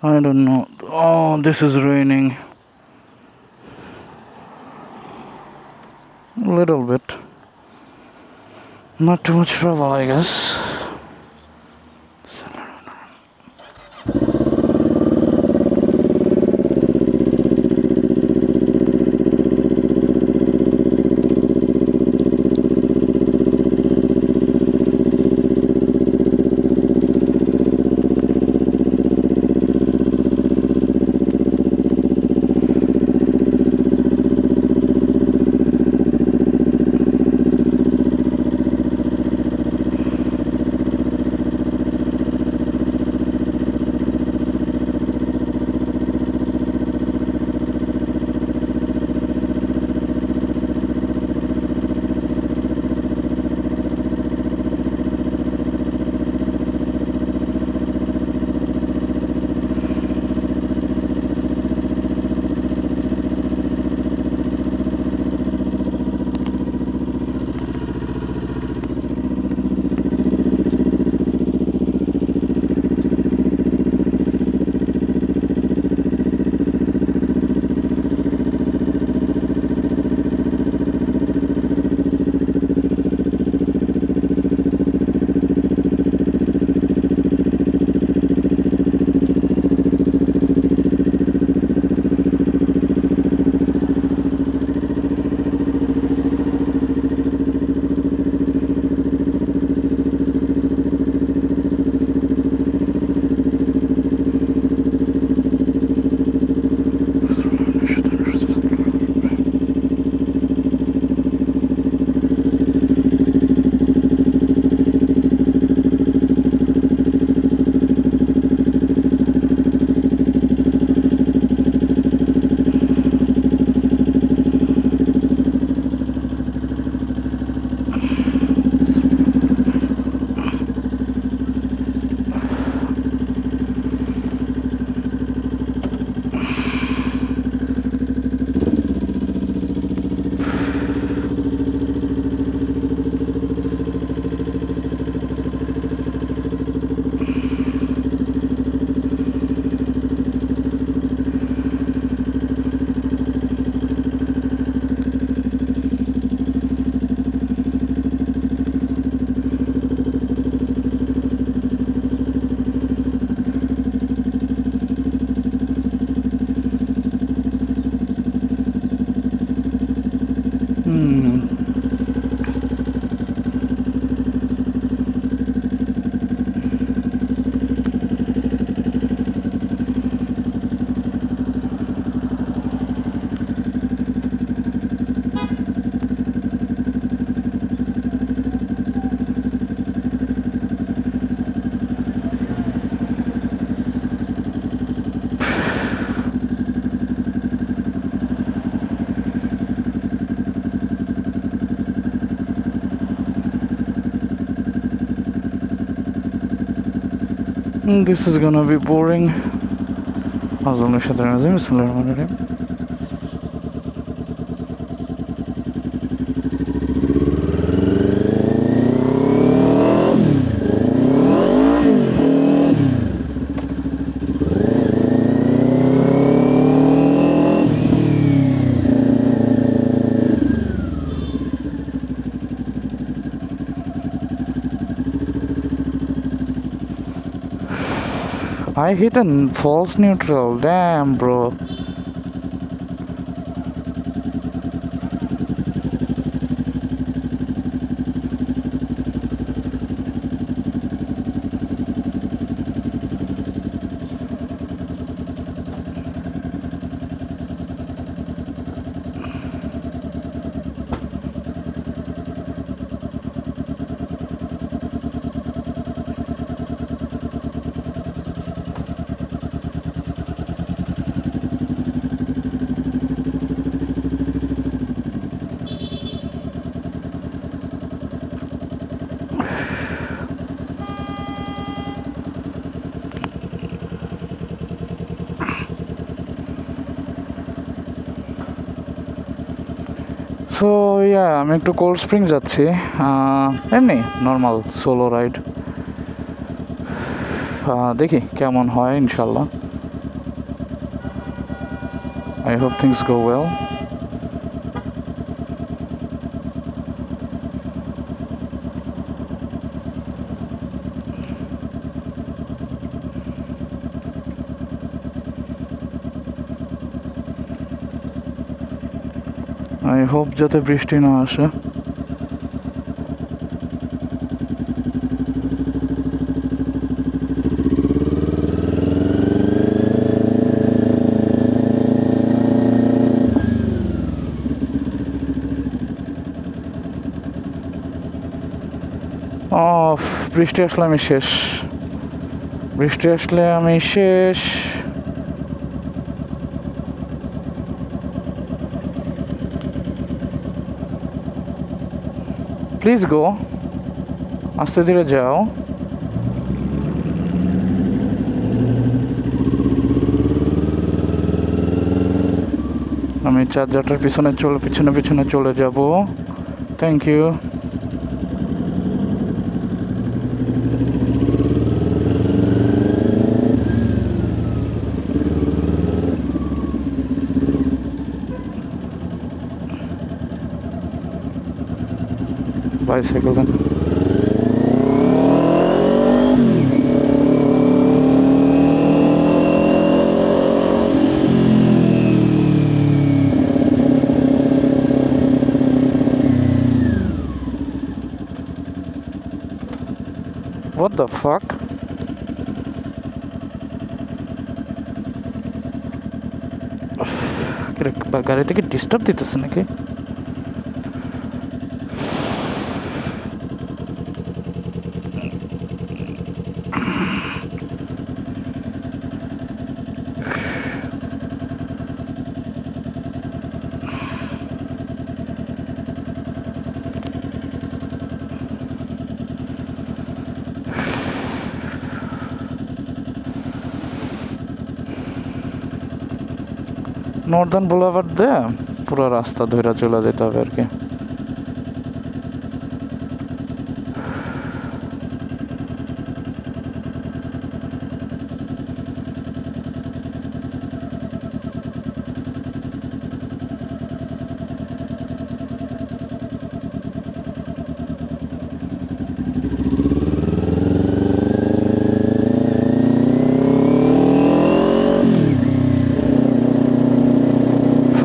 I don't know. Oh, this is raining. A little bit. Not too much trouble, I guess. This is gonna be boring. I hit a false neutral. Damn, bro. So yeah আমি একটু cold spring যাচ্ছি, এমনি normal solo ride, দেখি কেমন হয় ইনশাল্লাহ। I hope things go well. I hope যাতে বৃষ্টি না আসে। বৃষ্টি আসলে আমি শেষ, বৃষ্টি আসলে আমি শেষ। প্লিজ গো, আস্তে ধীরে যাও। আমি চার্জারটার পিছনে পিছনে চলে যাব। Thank you. বাইসাইকেল দেন। What the fuck? গাড়ি থেকে ডিস্টার্ব দিতেছে নাকি? নর্দার্ন বুলেভার্ড দিয়ে পুরো রাস্তা ধরে চলে যেতে হবে আর কি।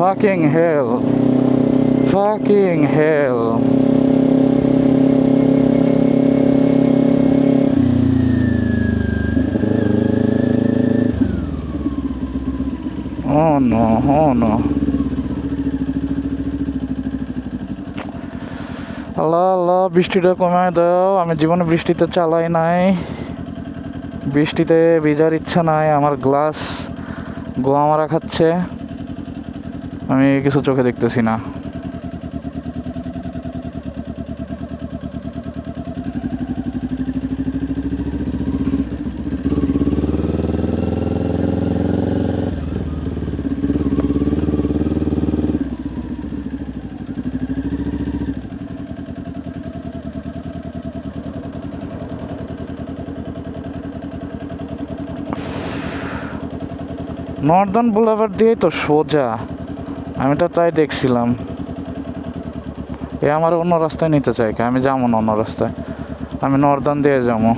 Fucking hell. Fucking hell. Oh no, oh no. আল্লাহ আল্লাহ, বৃষ্টিটা কমায় দাও। আমি জীবনে বৃষ্টিতে চালাই নাই, বৃষ্টিতে ভিজার ইচ্ছা নাই। আমার গ্লাস গোয়া মারা খাচ্ছে, আমি কিছু চোখে দেখতেছি না। নর্দার্ন বুলেভার্ড দিয়েই তো সোজা, আমি তো তাই দেখছিলাম। এ আমার অন্য রাস্তায় নিতে চাই, আমি যাবো না অন্য রাস্তায়, আমি নর্দার্ন দিয়ে যাবো।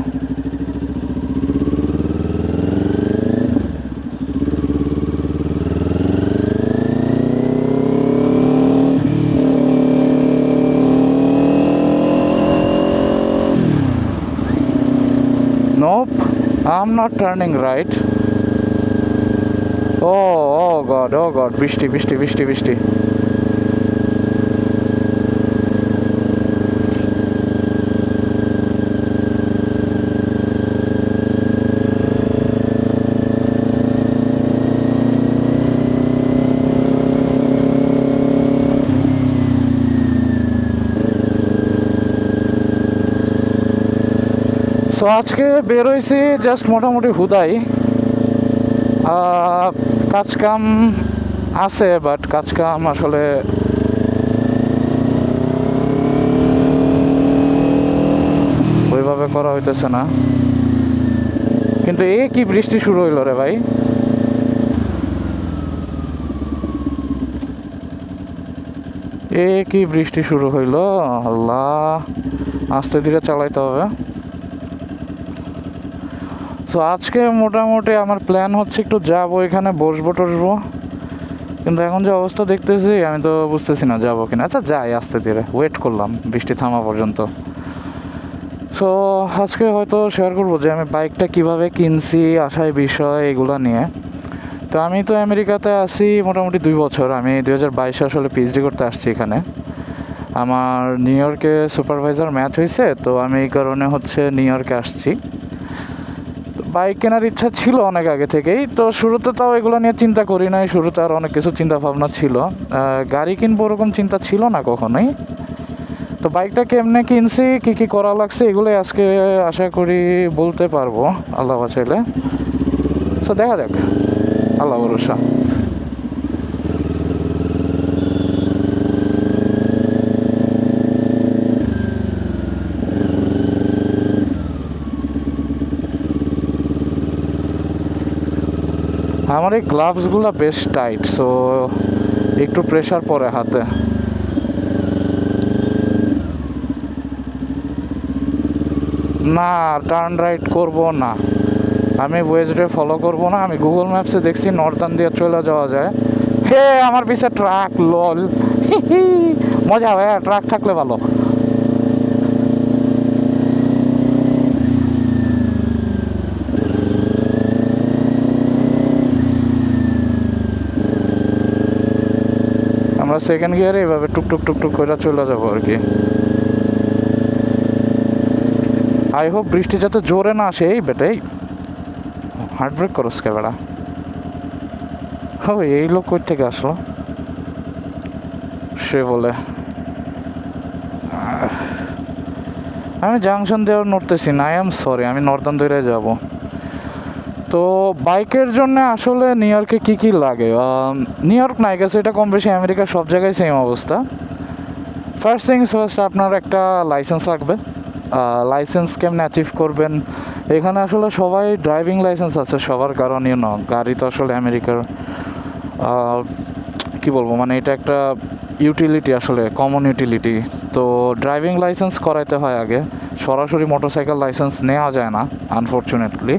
Nope, I'm not turning right. Oh God, বৃষ্টি বৃষ্টি বৃষ্টি বৃষ্টি। সো আজকে বের হয়েছি জাস্ট মোটামুটি হুদাই। কাজকাম আছে, বাট কাজকাম আসলে ওইভাবে করা হইতেছে না। কিন্তু কি বৃষ্টি শুরু হইল রে ভাই। এ কি বৃষ্টি শুরু হইলো, আল্লাহ, আস্তে ধীরে চালাইতে হবে। তো আজকে মোটামুটি আমার প্ল্যান হচ্ছে একটু যাবো, এখানে বসবো টসবো, কিন্তু এখন যে অবস্থা দেখতেছি আমি তো বুঝতেছি না যাবো কিনা। আচ্ছা যাই আস্তে ধীরে, ওয়েট করলাম বৃষ্টি থামা পর্যন্ত। সো আজকে হয়তো শেয়ার করবো যে আমি বাইকটা কিভাবে কিনছি, আসায় বিষয় এগুলো নিয়ে। তো আমি তো আমেরিকাতে আছি মোটামুটি 2 বছর। আমি 2022 আসলে পিএইচডি করতে আসছি এখানে। আমার নিউ ইয়র্কে সুপারভাইজার ম্যাচ হয়েছে, তো আমি এই কারণে হচ্ছে নিউ ইয়র্কে আসছি। বাইক কেনার ইচ্ছা ছিল অনেক আগে থেকেই, তো শুরুতে তাও এগুলো নিয়ে চিন্তা করি নাই। শুরুতে আর অনেক কিছু চিন্তা ভাবনা ছিল, গাড়ি কিনবো ওরকম চিন্তা ছিল না কখনোই। তো বাইকটা কেমনে কিনছি, কী কী করা লাগছে, এগুলোই আজকে আশা করি বলতে পারবো আল্লাহ বাঁচাইলে। তো দেখা যাক, আল্লাহ ভরসা। আমার এই গ্লাভসগুলো বেশ টাইট, সো একটু প্রেশার পড়ে হাতে। না, টার্ন রাইট করব না, আমি ওয়েজরে ফলো করব না। আমি গুগল ম্যাপসে দেখছি নর্দার্ন দিয়ে চলে যাওয়া যায়। হে আমার পিছে ট্রাক, লল, মজা হবে, ট্রাক থাকলে ভালো। আমরা সেকেন্ড গিয়ারে এভাবে টুকটুক টুকটুক করে চলে যাবো আর কি। আই হোপ বৃষ্টি যাতে জোরে না আসে। এই বেটাই হার্ট ব্রেক করস কে বেড়া, হবে এই লোক কই থেকে আসলো সে বলে। আমি জাংশন দেওয়ার নড়তেছি না, আই এম সরি, আমি নর্দার্ন ধরে যাব। তো বাইকের জন্য আসলে নিউ ইয়র্কে কী কী লাগে, নিউ ইয়র্ক নাই গেছে, এটা কম বেশি আমেরিকার সব জায়গায় সেম অবস্থা। ফার্স্ট থিংস ফার্স্ট, আপনার একটা লাইসেন্স লাগবে। লাইসেন্স কেমনে অ্যাচিভ করবেন, এখানে আসলে সবাই ড্রাইভিং লাইসেন্স আছে সবার, কারণ গাড়ি তো আসলে আমেরিকার কি বলবো, মানে এটা একটা ইউটিলিটি, আসলে কমন ইউটিলিটি। তো ড্রাইভিং লাইসেন্স করাইতে হয় আগে, সরাসরি মোটরসাইকেল লাইসেন্স নেওয়া যায় না আনফর্চুনেটলি।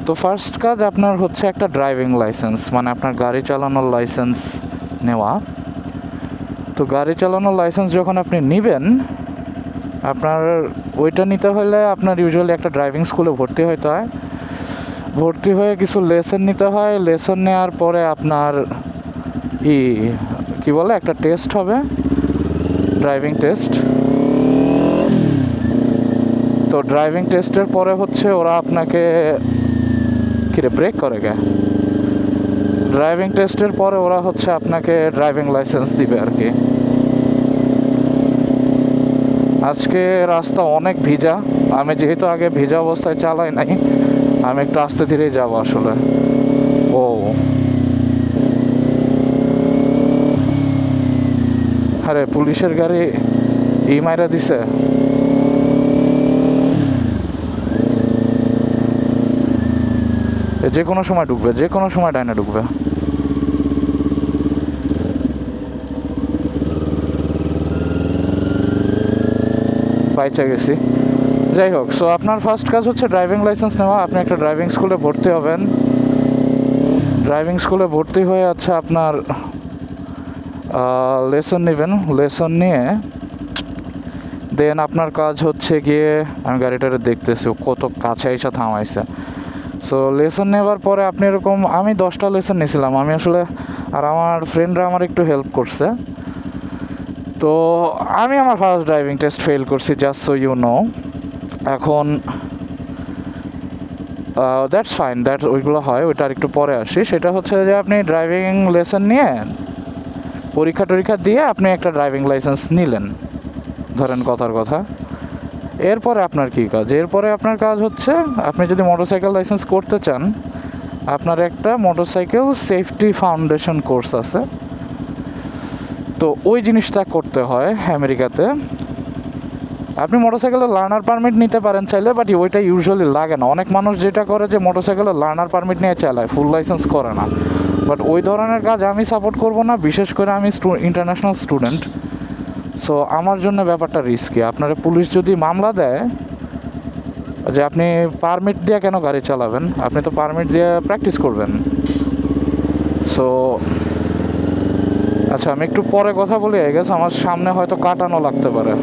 তো ফার্স্ট কাজ আপনার হচ্ছে একটা ড্রাইভিং লাইসেন্স, মানে আপনার গাড়ি চালানোর লাইসেন্স নেওয়া। তো গাড়ি চালানোর লাইসেন্স যখন আপনি নেবেন, আপনার ওইটা নিতে হলে আপনার ইউজুয়ালি একটা ড্রাইভিং স্কুলে ভর্তি হতে হয়। ভর্তি হয়ে কিছু লেসন নিতে হয়। লেসন নেওয়ার পরে আপনার কি বলে, একটা টেস্ট হবে, ড্রাইভিং টেস্ট। তো ড্রাইভিং টেস্টের পরে হচ্ছে ওরা আপনাকে কিরে ব্রেক করে গে, ড্রাইভিং টেস্টের পরে ওরা হচ্ছে আপনাকে ড্রাইভিং লাইসেন্স দিবে আর কি। আজকে রাস্তা অনেক ভিজা, আমি যেহেতু আগে ভিজা অবস্থায় চালাই নাই, আমি একটু আস্তে ধীরেই যাবো আসলে। ও আরে পুলিশের গাড়ি মাইরা দিছে। যে কোনো সময় ঢুকবে, যে কোনো সময় ডাইনে ঢুকবে। বাইচা গেছি, যাই হোক। সো আপনার ফার্স্ট কাজ হচ্ছে ড্রাইভিং লাইসেন্স নেওয়া। আপনি একটা ড্রাইভিং স্কুলে ভর্তি হবেন। ড্রাইভিং স্কুলে ভর্তি হয়ে আপনার লেসন নেবেন। লেসন নিয়ে দেন আপনার কাজ হচ্ছে গিয়ে, আমি গাড়িটারে দেখতেছি কত কাছে এসে থামাইছে। সো লেসন নেওয়ার পরে আপনি এরকম, আমি 10টা লেসন নিয়েছিলাম আমি আসলে, আর আমার ফ্রেন্ডরা আমার একটু হেল্প করছে। তো আমি আমার ফার্স্ট ড্রাইভিং টেস্ট ফেল করছি, জাস্ট সো ইউ নো। এখন দ্যাটস ফাইন, ওইগুলো হয়, ওইটা আর একটু পরে আসি। সেটা হচ্ছে যে আপনি ড্রাইভিং লেসন নিয়ে পরীক্ষা টরীক্ষা দিয়ে আপনি একটা ড্রাইভিং লাইসেন্স নিলেন, ধরেন কথার কথা। এরপরে আপনার কী কাজ, এরপরে আপনার কাজ হচ্ছে, আপনি যদি মোটরসাইকেল লাইসেন্স করতে চান, আপনার একটা মোটরসাইকেল সেফটি ফাউন্ডেশন কোর্স আছে। তো ওই জিনিসটা করতে হয় আমেরিকাতে। আপনি মোটরসাইকেলের লার্নার পারমিট নিতে পারেন চাইলে, বাট ওইটা ইউজুয়ালি লাগে না। অনেক মানুষ যেটা করে যে মোটরসাইকেলের লার্নার পারমিট নিয়ে চালায়, ফুল লাইসেন্স করে না। বাট ওই ধরনের কাজ আমি সাপোর্ট করব না, বিশেষ করে আমি ইন্টারন্যাশনাল স্টুডেন্ট। সো আমার জন্য ব্যাপারটা রিস্কি। আপনার পুলিশ যদি মামলা দেয় যে আপনি পারমিট দিয়ে কেন গাড়ি চালাবেন, আপনি তো পারমিট দিয়ে প্র্যাকটিস করবেন। সো আচ্ছা, আমি একটু পরে কথা বলি। আই গেস আমার সামনে হয়তো কাটানো লাগতে পারে।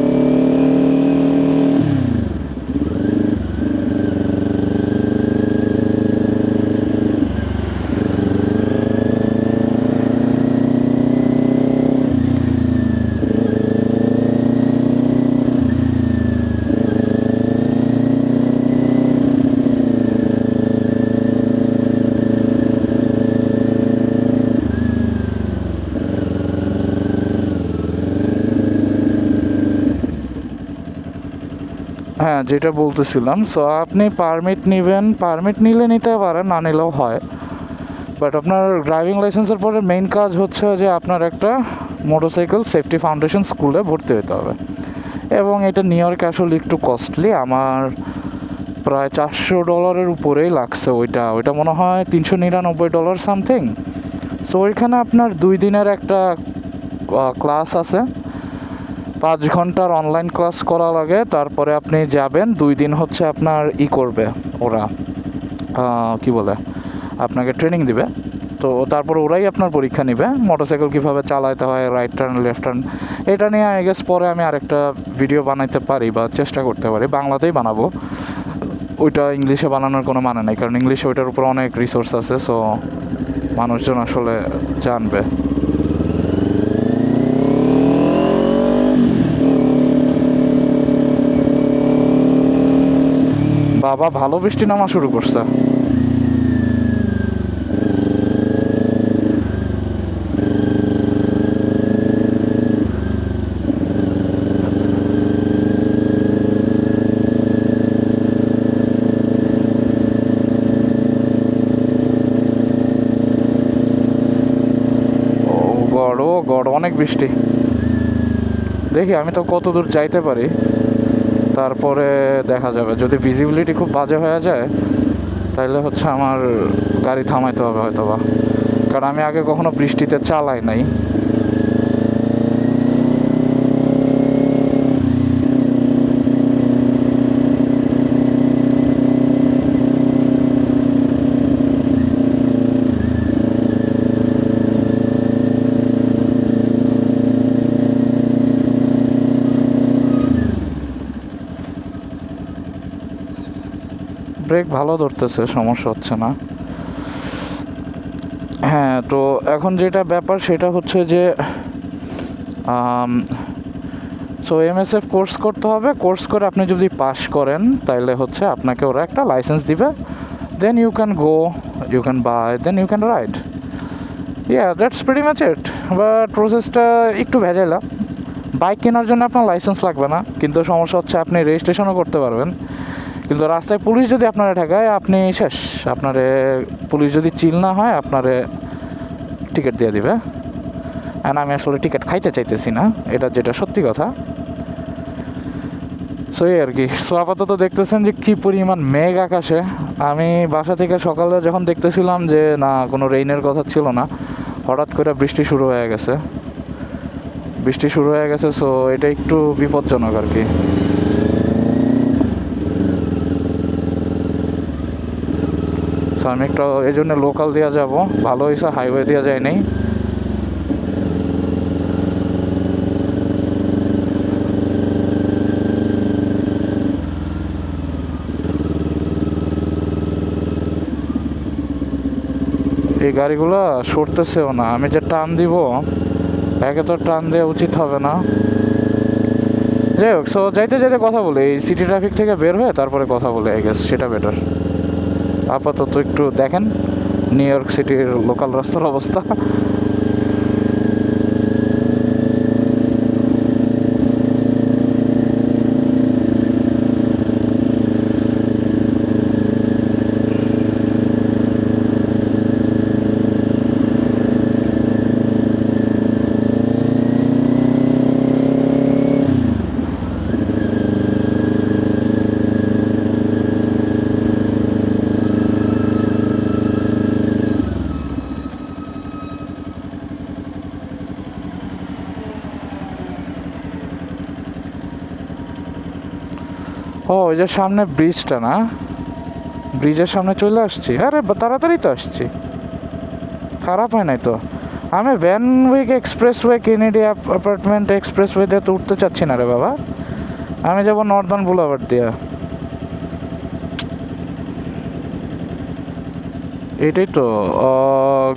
হ্যাঁ, যেটা বলতেছিলাম, সো আপনি পারমিট নেবেন, পারমিট নিলে নিতে পারেন, না নিলেও হয়। বাট আপনার ড্রাইভিং লাইসেন্সের পরে মেইন কাজ হচ্ছে যে আপনার একটা মোটরসাইকেল সেফটি ফাউন্ডেশন স্কুলে ভর্তি হতে হবে। এবং এটা নিউ ইয়র্কে আসলে একটু কস্টলি। আমার প্রায় $400 উপরেই লাগছে। ওইটা মনে হয় $399 সামথিং। সো ওইখানে আপনার 2 দিনের একটা ক্লাস আছে, 5 ঘন্টার অনলাইন ক্লাস করা লাগে। তারপরে আপনি যাবেন, 2 দিন হচ্ছে আপনার করবে ওরা, কি বলে, আপনাকে ট্রেনিং দিবে। তো তারপর ওরাই আপনার পরীক্ষা নেবে, মোটরসাইকেল কীভাবে চালাতে হয়, রাইট টার্ন, লেফট টার্ন। এটা নিয়ে আই গেস পরে আমি আরেকটা ভিডিও বানাইতে পারি বা চেষ্টা করতে পারি, বাংলাতেই বানাবো। ওইটা ইংলিশে বানানোর কোনো মানে নেই, কারণ ইংলিশে ওইটার উপর অনেক রিসোর্স আছে। সো মানুষজন আসলে জানবে। বাবা, ভালো বৃষ্টি নামা শুরু করছে। গড় অনেক বৃষ্টি। দেখি আমি তো কত দূর যাইতে পারি, তারপরে দেখা যাবে। যদি ভিজিবিলিটি খুব বাজে হয়ে যায় তাহলে হচ্ছে আমার গাড়ি থামাইতে হবে হয়তো বা, কারণ আমি আগে কখনো বৃষ্টিতে চালাই নাই। ব্রেক ভালো ধরতেছে, সমস্যা হচ্ছে না। হ্যাঁ, তো এখন যেটা ব্যাপার সেটা হচ্ছে যে সো এমএসএফ কোর্স করতে হবে। কোর্স করে আপনি যদি পাস করেন তাহলে হচ্ছে আপনাকে ওরা একটা লাইসেন্স দিবে। Then you can go, you can buy, then you can ride. That's pretty much it. But প্রসেসটা একটু ভেজাইলা। বাইক কেনার জন্য আপনার লাইসেন্স লাগবে না, কিন্তু সমস্যা হচ্ছে আপনি রেজিস্ট্রেশনও করতে পারবেন। কিন্তু রাস্তায় পুলিশ যদি আপনারা ঠেকায়, আপনি শেষ। আপনারে পুলিশ যদি চিল না হয়, আপনারে টিকিট দিয়ে দিবে। অ্যান্ড আমি আসলে টিকিট খাইতে চাইতেছি না, এটা যেটা সত্যি কথা। সো এই আর কি। সো আপাতত দেখতেছেন যে কী পরিমাণ মেঘ আকাশে। আমি বাসা থেকে সকালে যখন দেখতেছিলাম যে না, কোনো রেইনের কথা ছিল না, হঠাৎ করে বৃষ্টি শুরু হয়ে গেছে। সো এটা একটু বিপজ্জনক আর কি। সো আমি একটু এই জন্য লোকাল দিয়ে যাব। ভালো হয়েছে হাইওয়ে দিয়ে যায় নাই। এই গাড়িগুলো সরতেছেও না। আমি যে টান দিব, একে তো টান দেওয়া উচিত হবে না। যাই হোক, সো যাইতে যাইতে কথা বলে, এই সিটি ট্রাফিক থেকে বের হয়ে তারপরে কথা বলে, আই গেস সেটা বেটার। আপাতত একটু দেখেন নিউ ইয়র্ক সিটির লোকাল রাস্তার অবস্থা। ও ওই যে সামনে ব্রিজটা না, ব্রিজের সামনে চলে আসছি। আরে তাড়াতাড়ি তো আসছি, খারাপ হয় নাই তো। আমি ভ্যানউইক এক্সপ্রেসওয়ে, কেনেডি অ্যাপার্টমেন্ট এক্সপ্রেসওয়ে দিয়ে তো উঠতে চাচ্ছি না রে বাবা, আমি যাব নর্দার্ন বুলাভার্ড দিয়া। এটাই তো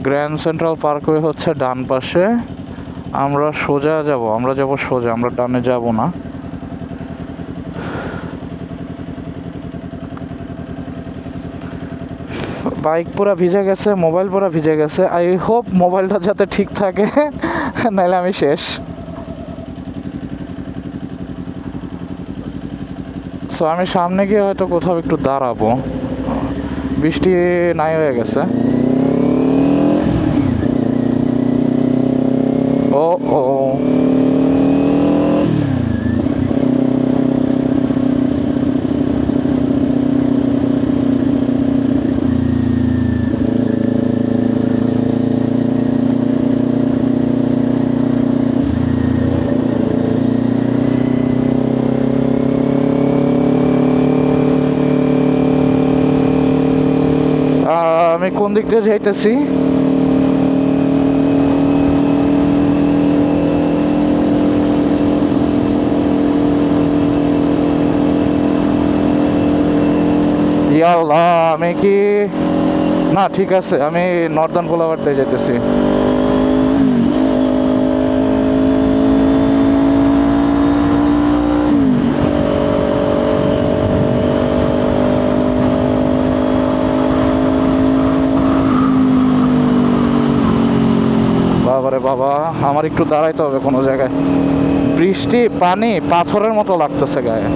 গ্র্যান্ড সেন্ট্রাল পার্কওয়ে হচ্ছে ডান পাশে, আমরা সোজা যাব, আমরা যাব সোজা, আমরা ডানে যাব না। বাইক পুরা ভিজে গেছে, মোবাইল পুরা ভিজে গেছে। আই হোপ মোবাইলটা যাতে ঠিক থাকে, নাহলে আমি শেষ। সো আমি সামনে গিয়ে হয়তো কোথাও একটু দাঁড়াবো, বৃষ্টি নাই হয়ে গেছে। ও ও আমি কোন দিক দিয়ে যাইতেছি? ইয়াল্লাহ, আমি কি না, ঠিক আছে, আমি নর্দার্ন বুলাভার্ড দিয়ে যেতেছি। বাবারে বাবা, আমার একটু দাঁড়াইতে হবে কোনো জায়গায়, বৃষ্টি পানি পাথরের মতো লাগতেছে গায়ে।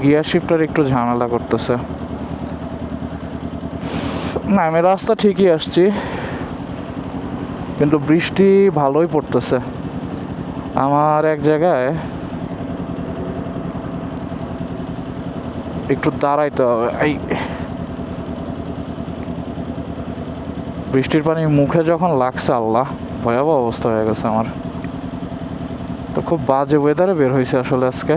গিয়ার শিফটার একটু ঝামেলা করতেছে। না, আমি রাস্তা ঠিকই আসছি, কিন্তু বৃষ্টি ভালোই পড়তেছে। আমার এক জায়গায় একটু দাঁড়াইতে হবে। এই বৃষ্টির পানি মুখে যখন লাগছে, আল্লাহ, ভয়াবহ অবস্থা হয়ে গেছে আমার। তো খুব বাজে ওয়েদারে বের হয়েছে আসলে আজকে।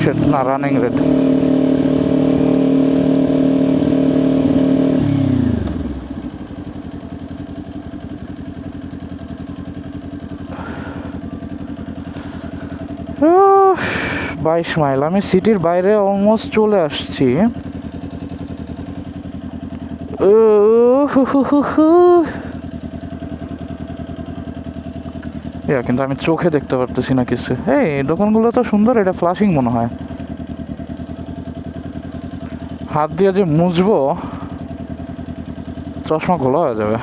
shit, না, রানিং রেড। আহ, 22 মাইল, আমি সিটির বাইরে অলমোস্ট চলে আসছি। কিন্তু আমি চোখে দেখতে পারতেছি না কিছু। এই দোকানগুলো তো সুন্দর, এটা ফ্লাশিং মনে হয়। হাত দিয়ে যে মুছবো চশমা খোলা হয়ে যাবে।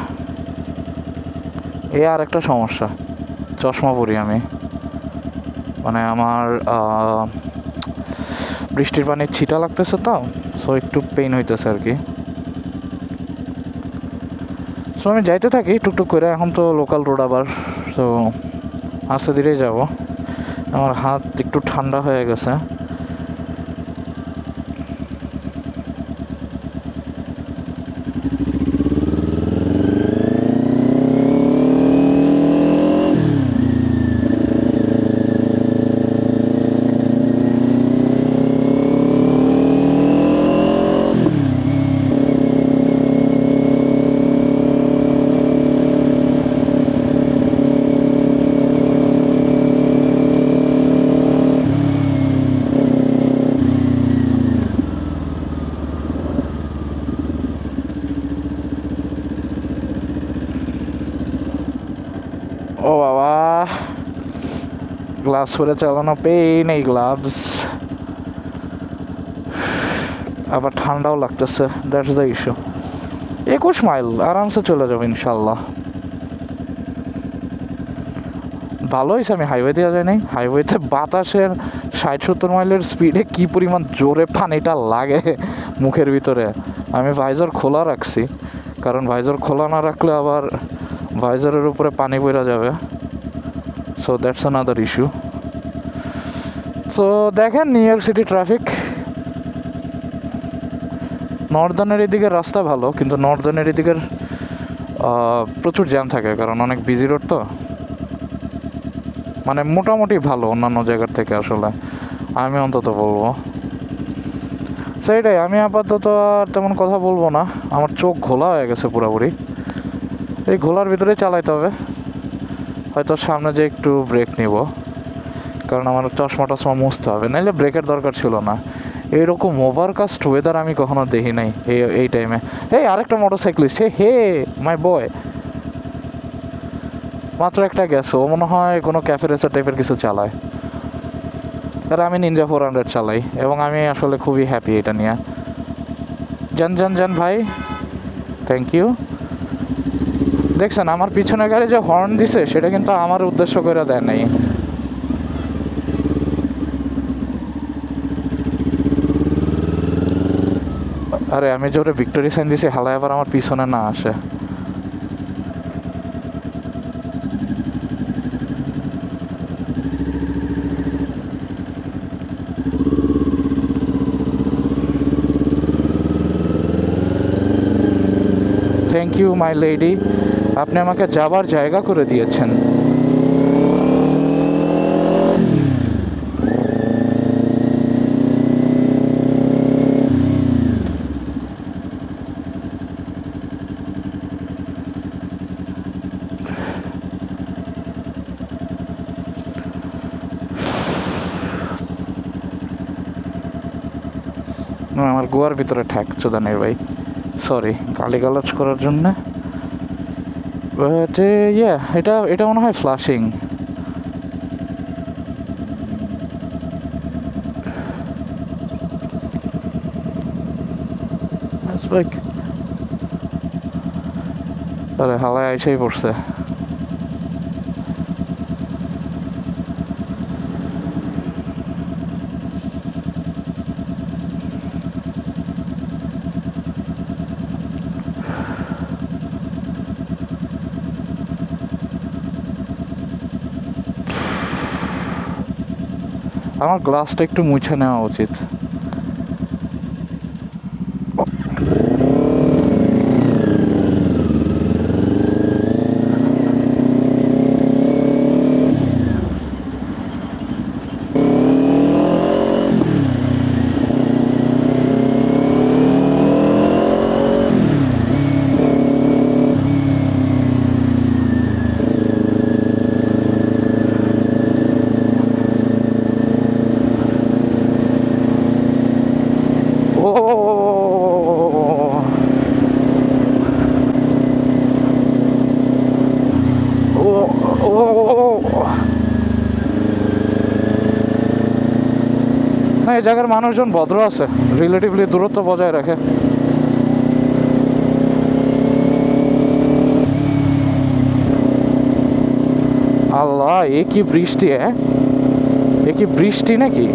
এই আর একটা সমস্যা, চশমা পরি আমি, মানে আমার বৃষ্টির পানির ছিটা লাগতেছে তো, সো একটু পেইন হইতেছে আর কি। সো আমি যাইতে থাকি টুকটুক করে, এখন তো লোকাল রোড আবার, সো আস্তে ধীরেই যাব। আমার হাত একটু ঠান্ডা হয়ে গেছে। ও বাবা, গ্লাভস পরে চালানো পেইন, এই গ্লাভস আবার ঠান্ডাও লাগতেছে, দ্যাটস দ্য ইস্যু। 21 মাইল আরামসে চলে যাবো ইনশাল্লাহ। ভালো হয়েছে আমি হাইওয়ে দিয়ে যাই নাই। হাইওয়েতে বাতাসের 60-70 মাইলের স্পিডে কি পরিমাণ জোরে পানিটা লাগে মুখের ভিতরে। আমি ভাইজার খোলা রাখছি, কারণ ভাইজার খোলা না রাখলে আবার ভাইজারের উপরে পানি পড়া যাবে। So that's another issue. So দেখেন নিউ ইয়র্ক সিটি ট্রাফিক। নর্দার্নের এদিকের রাস্তা ভালো, কিন্তু নর্দার্নের এদিকের প্রচুর জ্যাম থাকে, কারণ অনেক বিজি রোড তো। মানে মোটামুটি ভালো অন্যান্য জায়গার থেকে আসলে, আমি অন্তত বলবো। সেইটাই, আমি আপাতত আর তেমন কথা বলবো না, আমার চোখ ঘোলা হয়ে গেছে পুরোপুরি। এই ঘোলার ভিতরে চালাইতে হবে। হয়তো সামনে যে একটু ব্রেক নিব, কারণ আমার চশমা টশমা মুছতে হবে, নাইলে ব্রেকের দরকার ছিল না। এইরকম ওভারকাস্ট ওয়েদার আমি কখনো দেখি নাই এই টাইমে। এই আরেকটা মোটরসাইক্লিস্ট, হে মাই বয়, মাত্র একটা গেছে, ও মনে হয় কোনো ক্যাফে রেসার টাইপের কিছু চালায়। আর আমি নিনজা 400 চালাই, এবং আমি আসলে খুবই হ্যাপি এটা নিয়ে। যান ভাই, থ্যাংক ইউ। দেখছেন আমার পিছনে গাড়ি যে হর্ন দিছে, সেটা কিন্তু আমার উদ্দেশ্য করে দেয় নাই। আরে আমি জোরে ভিক্টোরি সাইন দিছি, হালায় আবার আমার পিছনে না আসে। থ্যাংক ইউ মাই লেডি, আপনি আমাকে যাবার জায়গা করে দিয়েছেন। আমার গোয়ার ভিতরে ঠ্যাক চোদানের ভাই, সরি গালিগালাজ করার জন্যে। বাট ইয়া, এটা মনে হয় ফ্লাশিং। আরে হালায় আইসাই পড়ছে। আমার গ্লাসটা একটু মুছে নেওয়া উচিত। এই জায়গার মানুষজন ভদ্র আছে, রিলেটিভলি দূরত্ব বজায় রাখে। আল্লাহ, এ কি বৃষ্টি! এ কি বৃষ্টি নাকি?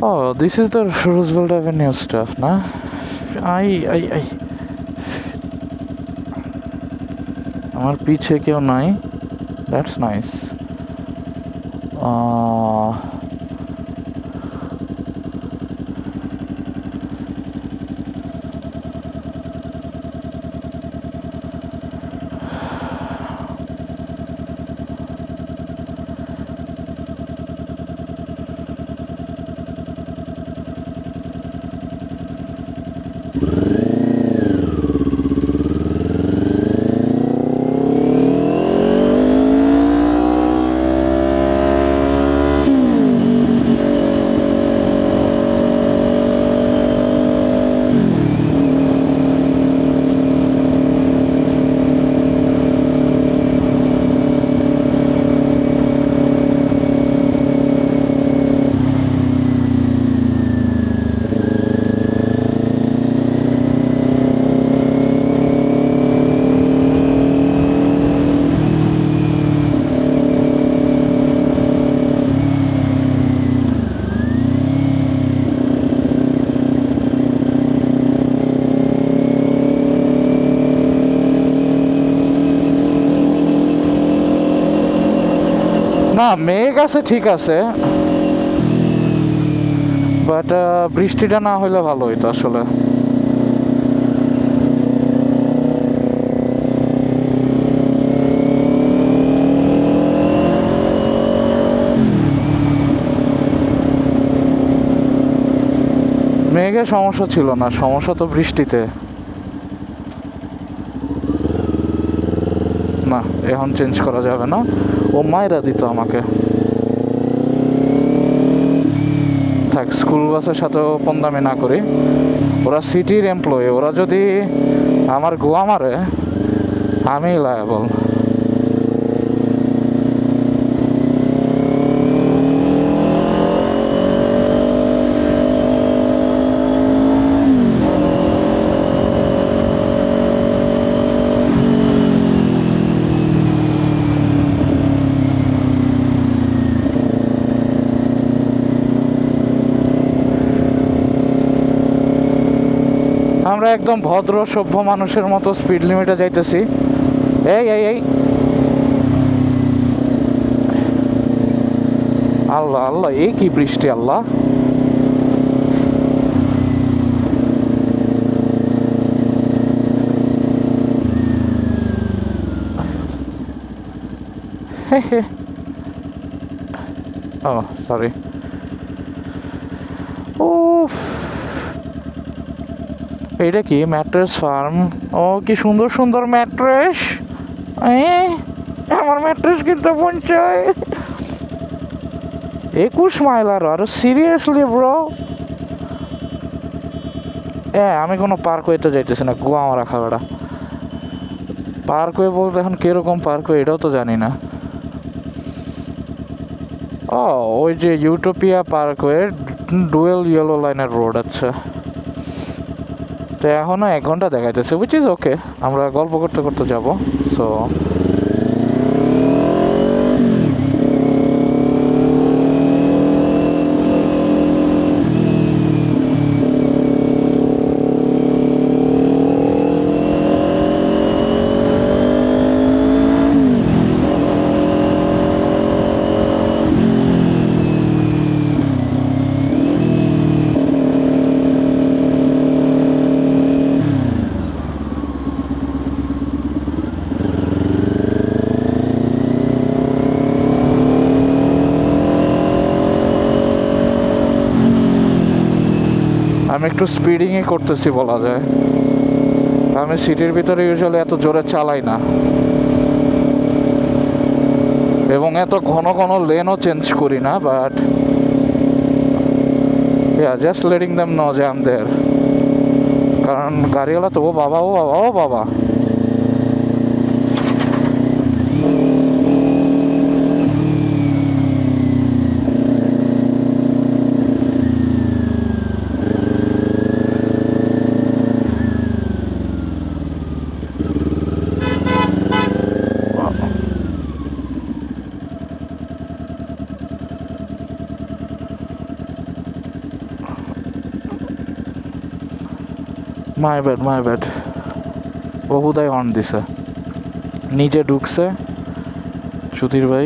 Oh, this is the Roosevelt Avenue stuff, na? I. আমার পিছে কেউ নাই। That's nice. না, মেঘ আছে ঠিক আছে, বাট বৃষ্টিটা না হইলে ভালো হইতো আসলে। মেঘের সমস্যা ছিল না, সমস্যা তো বৃষ্টিতে। না, এখন চেঞ্জ করা যাবে না, ও মাইরা দিত আমাকে। থাক, স্কুল বাসের সাথেও পন্দামি না করি। ওরা সিটির এমপ্লয়ি, ওরা যদি আমার গোয়া মারে আমি লায়াবল। আমরা একদম ভদ্র সভ্য মানুষের মতো স্পিড লিমিটে যাইতেছি। এই আল্লাহ আল্লাহ, এই কি বৃষ্টি! আল্লাহ, ও সরি। ও, এইটা কি ম্যাট্রেস ফার্ম? ও কি সুন্দর সুন্দর ম্যাট্রেস! আমার ম্যাট্রেস কিনতে পৌঁছায় 21 মাইল। আরো সিরিয়াসলি ব্রো? আমি কোনো পার্কওয়েতে যাইতেছি না, গোয়া আমার রাখা বেড়া। পার্কওয়ে বলতে এখন কিরকম পার্কওয়ে এটাও তো জানি না। ও, ওই যে ইউটোপিয়া পার্কওয়ে, ডুয়েল ইয়েলো লাইনের রোড। আচ্ছা, তো এখনও 1 ঘন্টা দেখাইতেছে, উইচ ইজ ওকে। আমরা গল্প করতে করতে যাব। সো আমি একটু স্পিডিংই করতেছি বলা যায়। আমি সিটির ভিতরে ইউজুয়ালি এত জোরে চালাই না, এবং এত ঘন ঘন লেনও চেঞ্জ করি না, but just letting them know যে আম দেয়ার। কারণ গাড়িওয়ালা তো ও বাবা ও বাবা ও বাবা, মাই ব্যাড। ও হুদাই হর্ন দিছে, নিজে ঢুকছে সুধীর ভাই।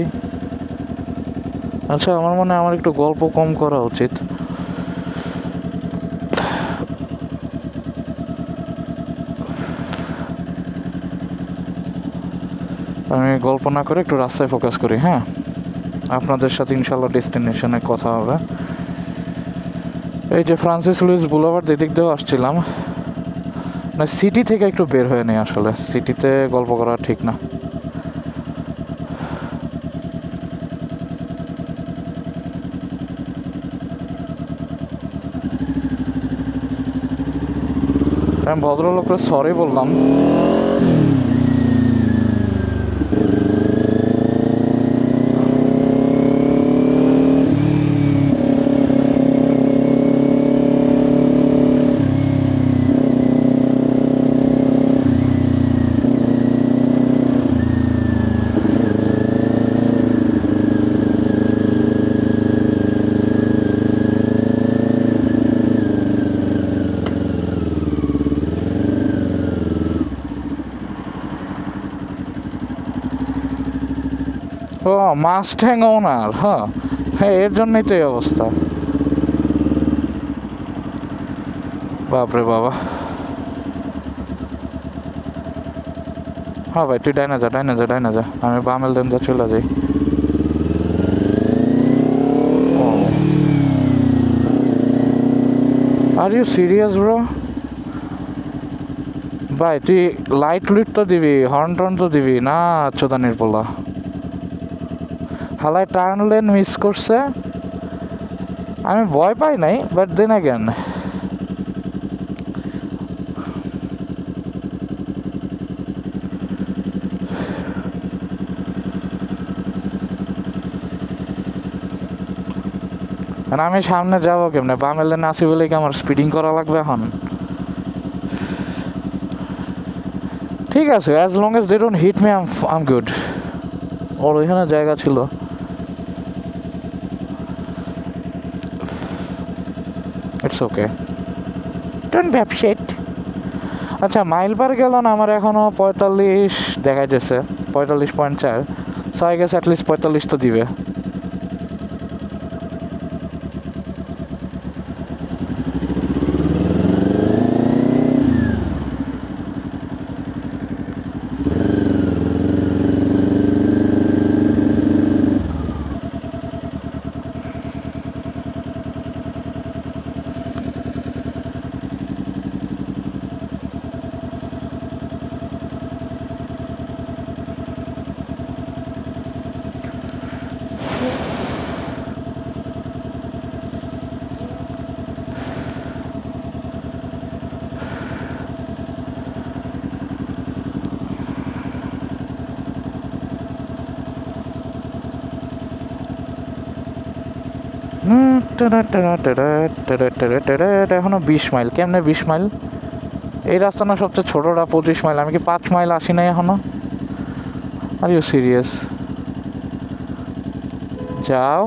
আচ্ছা, আমার মনে হয় আমার একটু গল্প কম করা উচিত। আমি গল্প না করে একটু রাস্তায় ফোকাস করি। হ্যাঁ, আপনাদের সাথে ইনশাল্লাহ ডেস্টিনেশনে কথা হবে। এই যে ফ্রান্সিস লুইস বুলেভার্ড, এদিক দিয়েও আসছিলাম না, সিটি থেকে একটু বের হয়ে নেই। আসলে সিটিতে গল্প করা ঠিক না। আমি ভদ্রলোকরা সরি বললাম। ও মাস্ট্যাং ওনার, হ্যাঁ এর জন্যই তো এই অবস্থা। বাপরে বাবা। হ্যাঁ ভাই, তুই ডাইনা যা, আমি বামেল দেন যা চলে যাই। Are you serious bro? ভাই তুই লাইট লুইট তো দিবি, হর্ন টর্ন তো দিবি না, চোদানির পোলা। হালাই টার্ন লেন মিস করছে, আমি ভয় পাই নাই, বাট দেন অ্যাগেন আমি সামনে যাবো কেমনে? বামের লেনে আসি বলে কি আমার স্পিডিং করা লাগবে এখন? ঠিক আছে, as long as they don't hit me I'm good. ওর ওইখানে জায়গা ছিল। It's okay, don't be upset. আচ্ছা, মাইল পার গেল না, আমার এখনও 45 দেখাইতেছে, 45.4। সো আই গেস অ্যাটলিস্ট 45 তো দিবে। এখনো 20 মাইল। কেমনে 20 মাইল? এই রাস্তা না সবচেয়ে ছোটটা 25 মাইল। আমি কি 5 মাইল আসি নাই এখনো? Are you serious? যাও।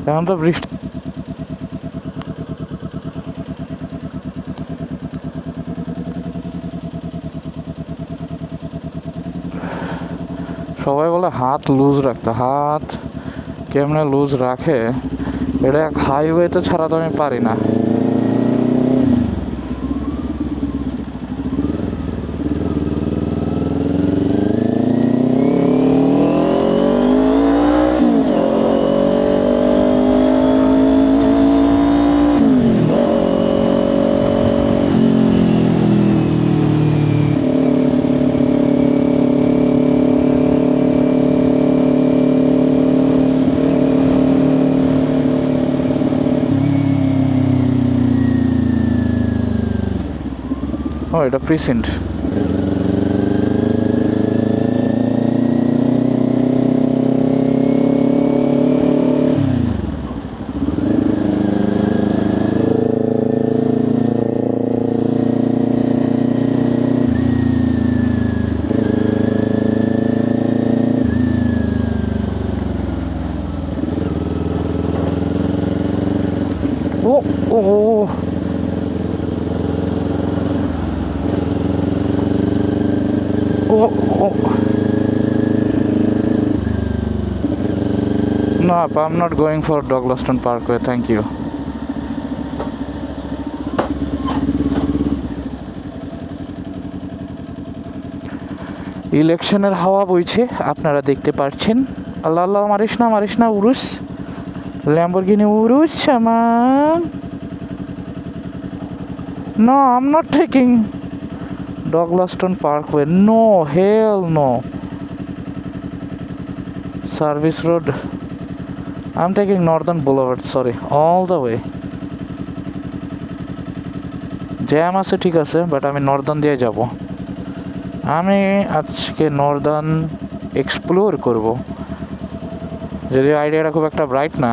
এখন তো বৃষ্টি। সবাই বলে হাত লুজ রাখতে, হাত কেমনে লুজ রাখে এটা হাইওয়েতে ছাড়া তো আমি পারি না। ও এটা precinct. O O O O No, I'm not going for Douglaston Parkway, thank you. ইলেকশনের হাওয়া বইছে, আপনারা দেখতে পাচ্ছেন। আল্লাহ আল্লাহ, মারিস না উরুস, ল্যাম্বরগিনি উরুস সামান। No, I'm not taking Douglaston Parkway. No, hell no. Service Road. I'm taking Northern Boulevard, sorry, all the way. Jam আছে ঠিক আছে, বাট আমি নর্দার্ন দিয়ে যাব। আমি আজকে নর্দার্ন এক্সপ্লোর করব, যদি আইডিয়াটা খুব একটা ব্রাইট না।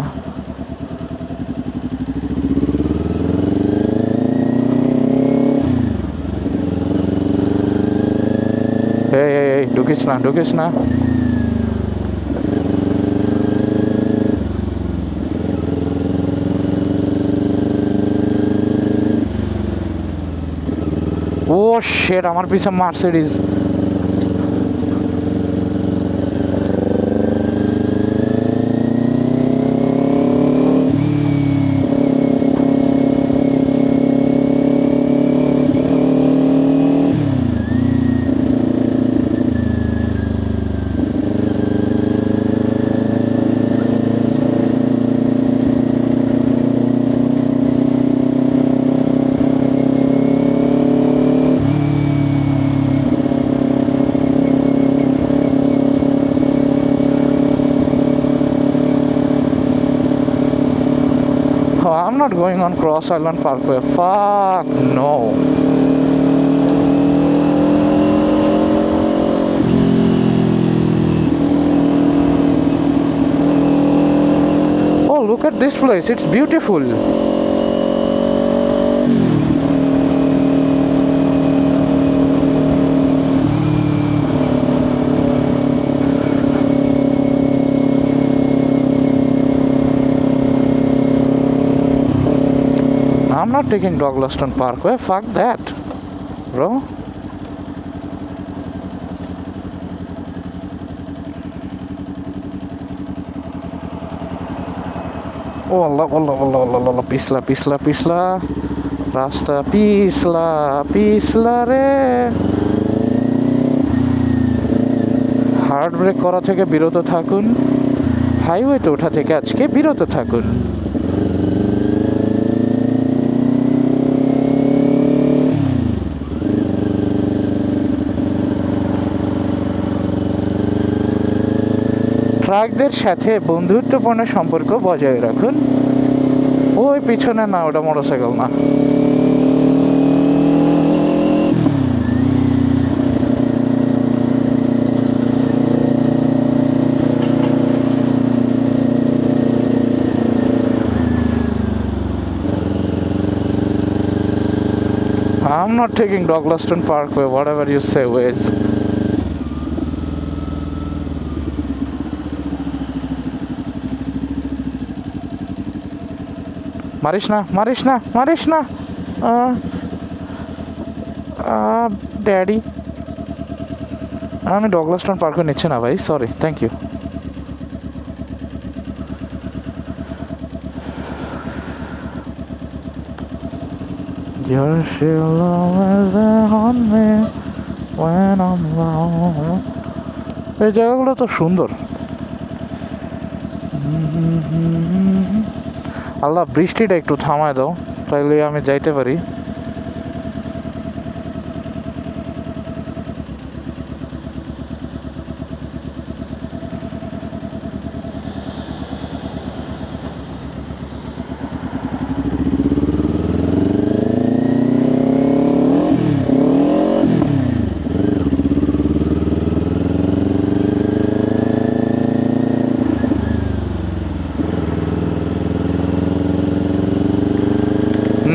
এই ঢুকিস না। ও শিট, আমার পিছে Mercedes. I'm not going on Cross Island Parkway. Fuck no. Oh, look at this place. It's beautiful. I'm not taking Douglaston Parkway. Fuck that, bro. Oh Allah, পিছলা রাস্তা, পিছলা রে। হার্ড ব্রেক করা থেকে বিরত থাকুন, হাইওয়েতে ওঠা থেকে আজকে বিরত থাকুন। ট্রাকদের সাথে বন্ধুত্বপূর্ণ সম্পর্ক বজায় রাখুন। ওই পিছনে না, ওটা মোটরসাইকেল না। I'm not taking Douglaston Parkway, whatever you say, Waze. মারিস না, মারিস না, মারিস না। ড্যাডি, আমি ডগলাস্টন পার্কে নিচ্ছি না ভাই, sorry, thank you. Your shield always on me when I'm alone. এই জায়গাগুলো তো সুন্দর। আল্লাহ, বৃষ্টিটা একটু থামায় দাও, তাইলে আমি যাইতে পারি।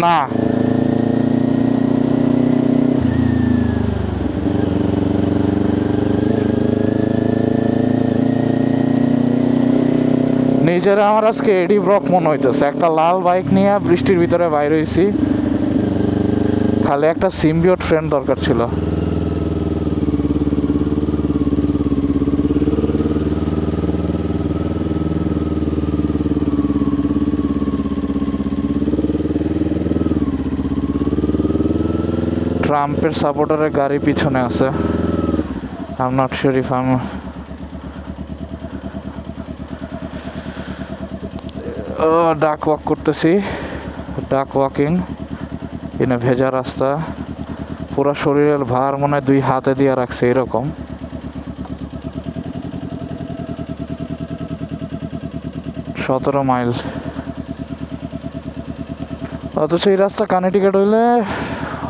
না, নিজের আমার আজকে এডি ব্রক মনে হইতেছে। একটা লাল বাইক নিয়ে বৃষ্টির ভিতরে বাইর হয়েছি, খালি একটা সিম্বিওট ফ্রেন্ড দরকার ছিল। ট্রাম্পের সাপোর্টারের গাড়ি পিছনে আছে। I am not sure if I am ডাক ওয়াক করতেছি, ডাক ওয়াকিং ইনে ভেজা রাস্তা, পুরো শরীরের ভার মনে হয় 2 হাতে দিয়ে রাখছে এরকম। সতেরো মাইল, অথচ এই রাস্তা কানেক্টিকেট হইলে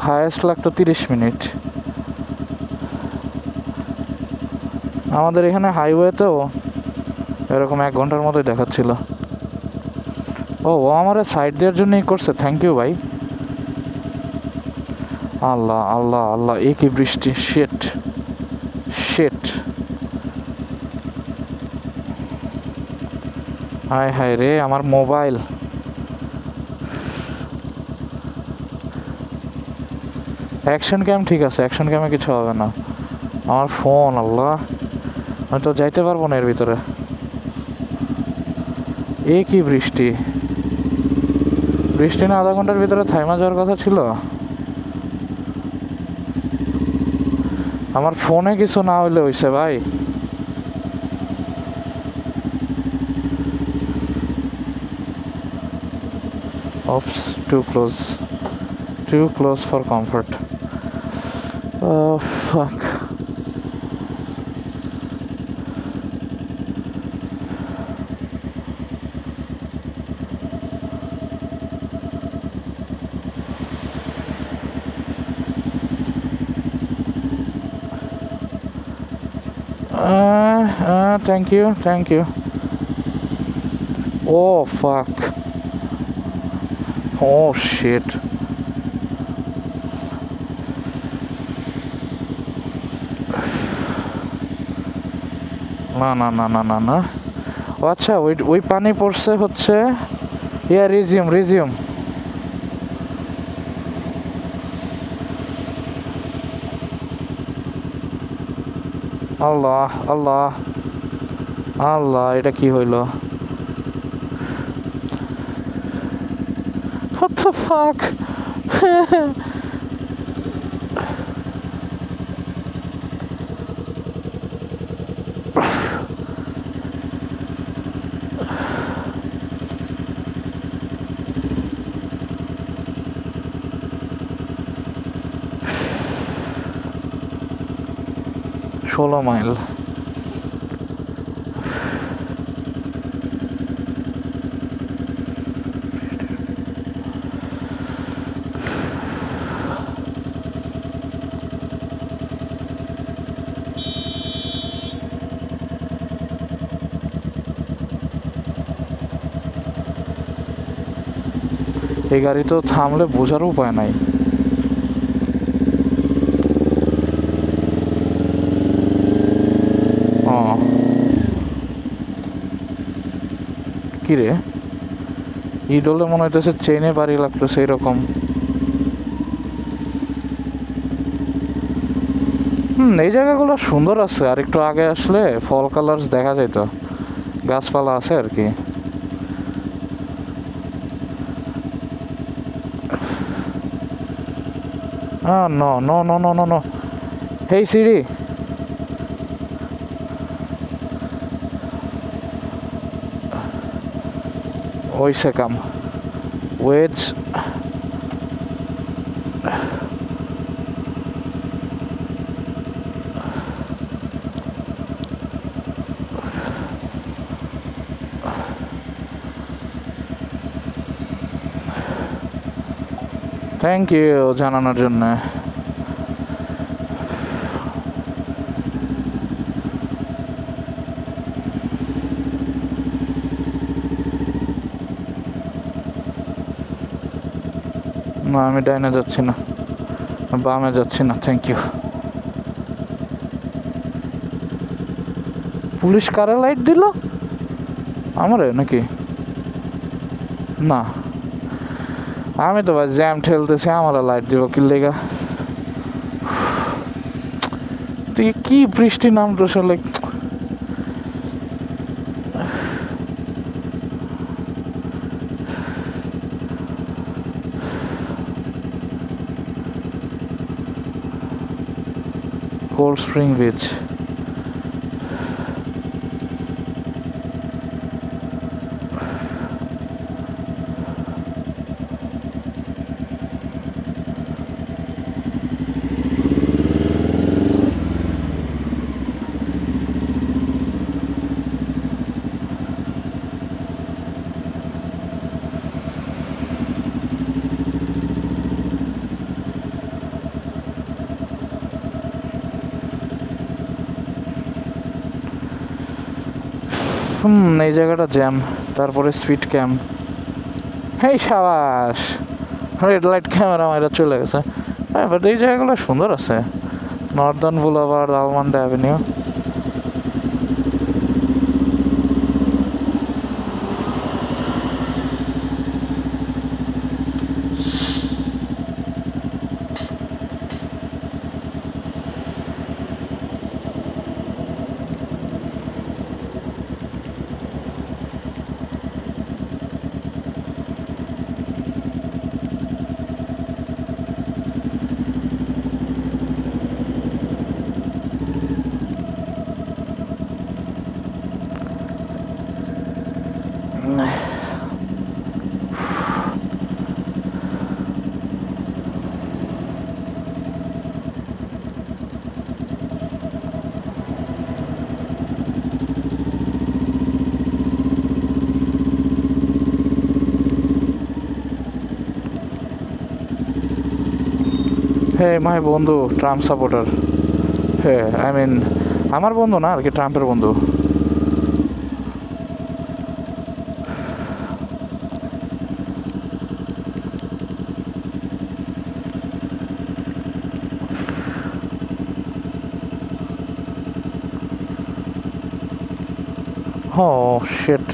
হায়েস্ট লাগতো 30 মিনিট। আমাদের এখানে হাইওয়েতেও এরকম 1 ঘন্টার মতোই দেখাচ্ছিল। ও আমার সাইড দেওয়ার জন্যই করছে, থ্যাংক ইউ ভাই। আল্লাহ আল্লাহ আল্লাহ, এ কি বৃষ্টি! শিট শিট, হায় হায় রে আমার মোবাইল। অ্যাকশন ক্যাম ঠিক আছে, অ্যাকশন ক্যামে কিছু হবে না। আমার ফোন, আল্লাহ, আমি তো যাইতে পারবো না এর ভিতরে। এ কি বৃষ্টি! বৃষ্টি না আধা ঘন্টার ভিতরে থাইমা যাওয়ার কথা ছিল। আমার ফোনে কিছু না হইলে হইছে ভাই। Oops, too close for comfort. Oh fuck. Thank you. Oh fuck. Oh shit. না। ও আচ্ছা, ওই পানি পড়ছে হচ্ছে। রিজিউম। আল্লাহ আল্লাহ আল্লাহ, এটা কি হইল? What the fuck? ষোলো মাইল। এই গাড়ি তো থামলে বোঝার উপায় নাই। কি রে, ইট হলে মনে হইতেছে চেনে বাড়ি লাগতেছে এরকম। এই জায়গাগুলো সুন্দর আছে, আর একটু আগে আসলে ফল কালার্স দেখা যেত, গাছপালা আছে আর কি। No no no no no no, hey সিঁড়ি। ওইসে কাম ওয়েজ। থ্যাংক ইউ জানানোর জন্য। না আমি ডাইনে যাচ্ছি না, বামে যাচ্ছি না, থ্যাংক ইউ। পুলিশ কারে লাইট দিল? আমারে নাকি? না আমি তো ভাই জ্যাম ঠেলতেছি, আমার লাইট দিব কি লেগা? তুই কি বৃষ্টি নামতেছে লাইক। Cold spring beach. এই জায়গাটা জ্যাম, তারপরে স্পিড ক্যাম্প। হেই সাবাস, রেড লাইট ক্যামেরা মাইরা চলে গেছে। বাট এই জায়গাগুলো সুন্দর আছে, northern boulevard, almond avenue. Hey my বন্ধু Trump supporter. Hey I mean আমার বন্ধু না আর কি, ট্রাম্পের বন্ধু। Oh shit.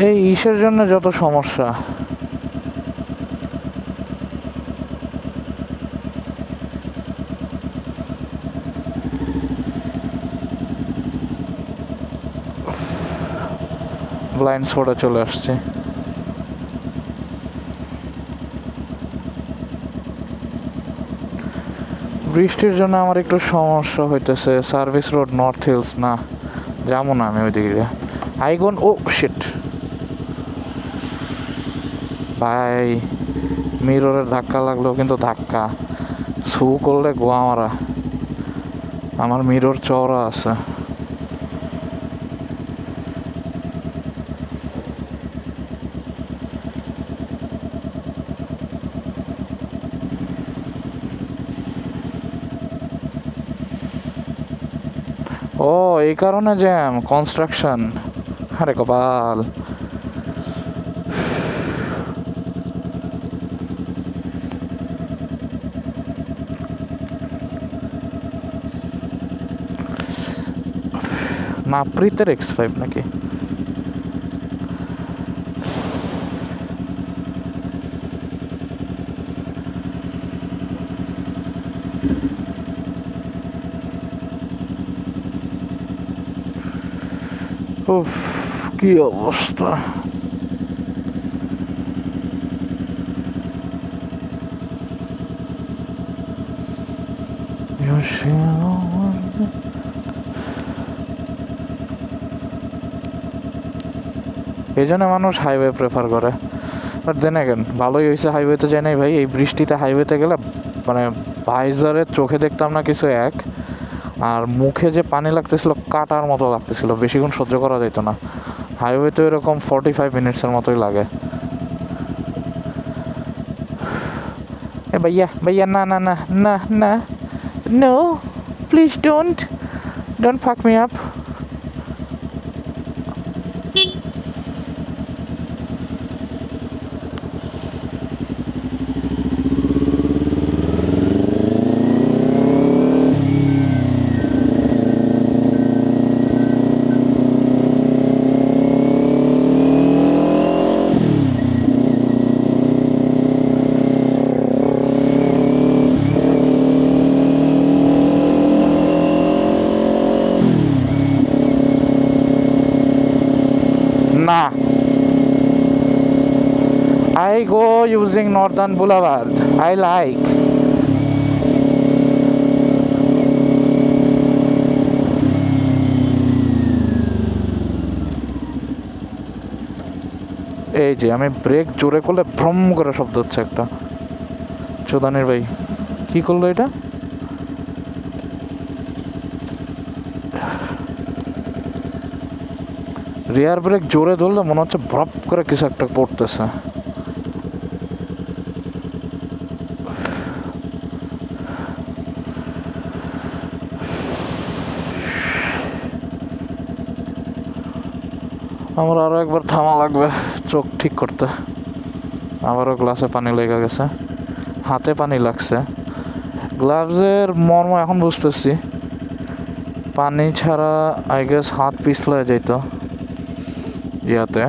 এই ইসের জন্য যত সমস্যা। ব্লাইন্ড স্পটে চলে আসছে। বৃষ্টির জন্য আমার একটু সমস্যা হইতেছে। সার্ভিস রোড, নর্থ হিলস না, যাবো না আমি ওইদিকে। আইগন ও শিট ভাই, মিররের ধাক্কা লাগলো, কিন্তু ধাক্কা সু করলে গোয়া মারা। আমার মিরর চওড়া আছে। ও এই কারণে জ্যাম, কনস্ট্রাকশন। আরে কপাল। না প্রীতের X5 নাকি? উফ, কি অবস্থা! এই জন্য মানুষ হাইওয়ে প্রেফার করে। বাট দেন অ্যাগেন ভালোই হয়েছে হাইওয়েতে যাই নাই ভাই। এই বৃষ্টিতে হাইওয়েতে গেলে মানে ভাইজারে চোখে দেখতাম না কিছু এক, আর মুখে যে পানি লাগতেছিল কাটার মতো লাগতেছিল, বেশিক্ষণ সহ্য করা যেত না। হাইওয়েতে এরকম 45 মিনিটসের মতোই লাগে। এ ভাইয়া ভাইয়া, না না না না না, নো প্লিজ ডোন্ট ফাক মি আপ। না, I go using Northern Boulevard. I like. এই যে আমি ব্রেক জোরে করলে ভ্রম করে শব্দ হচ্ছে একটা। চোদানির ভাই কি করলো এটা? রিয়ার ব্রেক জোরে ধরলে মনে হচ্ছে ভ্রপ করে কিছু একটা পড়তেছে। আমার আরো একবার থামা লাগবে চোখ ঠিক করতে। আবারও গ্লাসে পানি লেগে গেছে, হাতে পানি লাগছে। গ্লাভসের মর্ম এখন বুঝতেছি, পানি ছাড়া আই গেস হাত পিছলে যেত ইয়াতে।